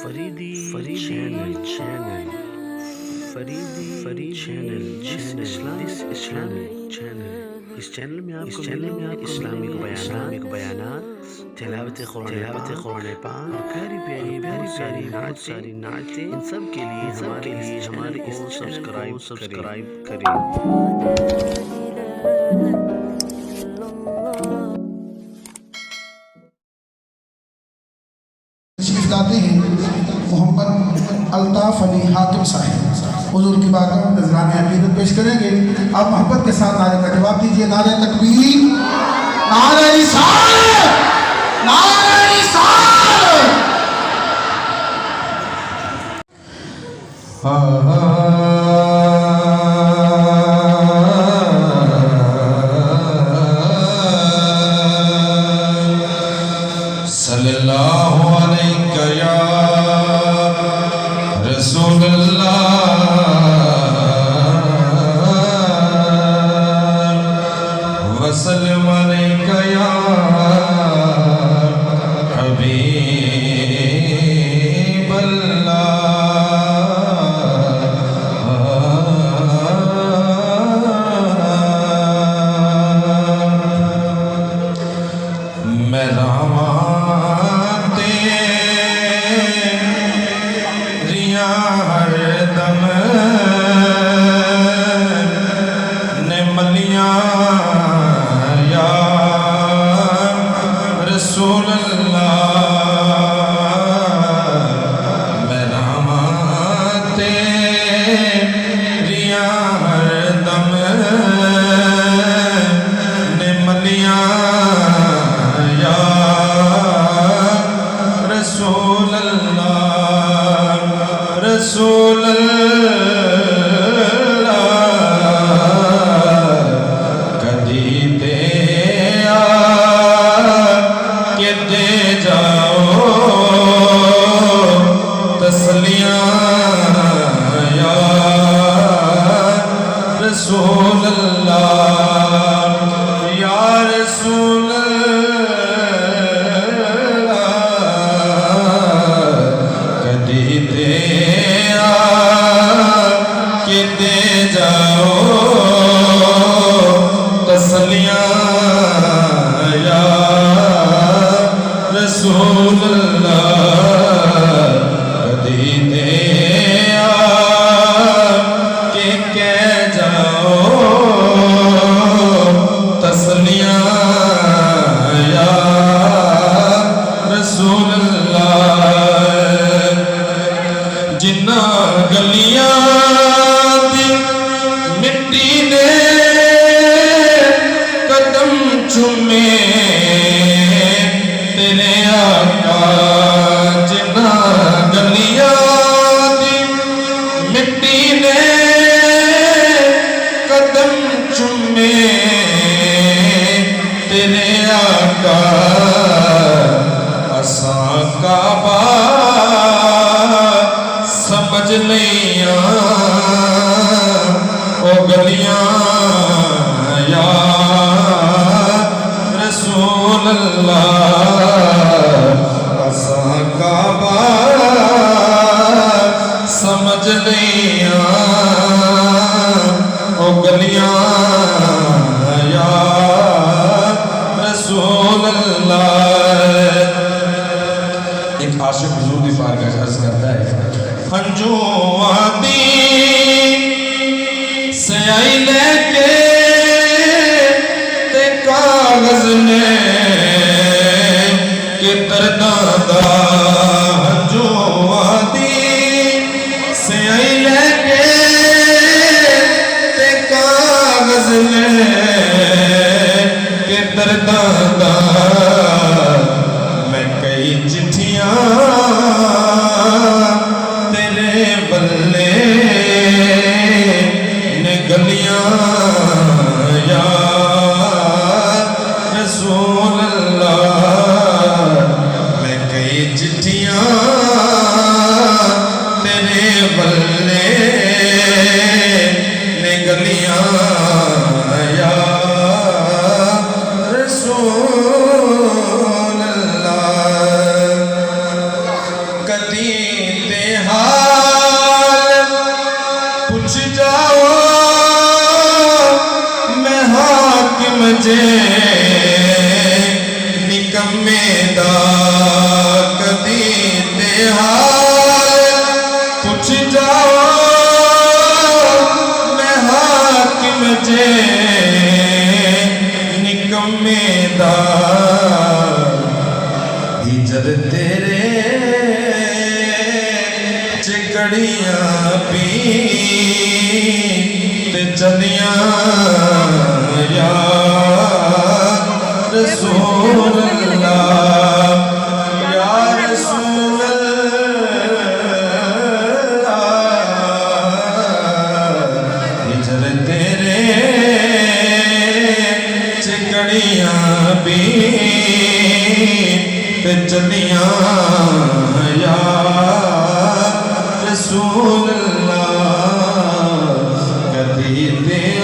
Faridi channel Faridi channel इस channel में आप इस्लामिक बयानात तिलावत कुरान पाक और सारी नातें इन सब के लिए हमारे इस सब्सक्राइब करें। लाते हैं मोहम्मद अल्ताफ अली हाकिम साहिब हुजूर की बारगाह में नजराने अकीदत पेश करेंगे। आप मोहब्बत के साथ नारे का जवाब दीजिए। नारे तकबीर, नारे रिसालत, नारे रिसालत। सल्लल्लाहु अलैका या रसूल अल्लाह वसल्लम अलैका या हबीब अल्लाह। मैं रामा हरदम ने मलियां या रसूल अल्लाह। मेरा माते रिया हरदम ने मलियां या रसूल अल्लाह। रसूल कदी दे के दे जाओ तसलियां या रसूल अल्लाह। या रसूल के दे जाओ तसलियां या रसूल अल्लाह। कदी दे के कह जाओ तसलियां या रसूल अल्लाह। जिन्ना गलियां मिट्टी ने कदम चुमे तेरे आका। जिन्ना गलियां मिट्टी ने कदम चुमे तेरे आका। असां काबा समझ लिया ओ गलियां या रसूल अल्लाह। असां काबा समझ लिया ओ गलियां या रसूल अल्लाह। एक आशिक हुजूर की बारगाह में अर्ज़ करता है, हंजुआ दी स्याही लेके ते कागज ने के तरदा। हंजुआ दी स्याही लेके ते कागज ने के तरदा। मैं कई चिट्ठियां तेरे बल्ले ने गलियां या रसूल अल्लाह। मैं कई चिट्ठियां तेरे बल्ले ने गलियां या रसूल अल्लाह। कदी जे निकम्मे दा कदी ते हाल पुछ जाओ मैं हाकिम जे निकम्मे दा हिजर तेरे चिकड़ियां पी ते चलियां या रसूल अल्लाह या रसूल अल्लाह हिजर तेरे चिकड़ियां पी ते चलियां या रसूल अल्लाह कदी ते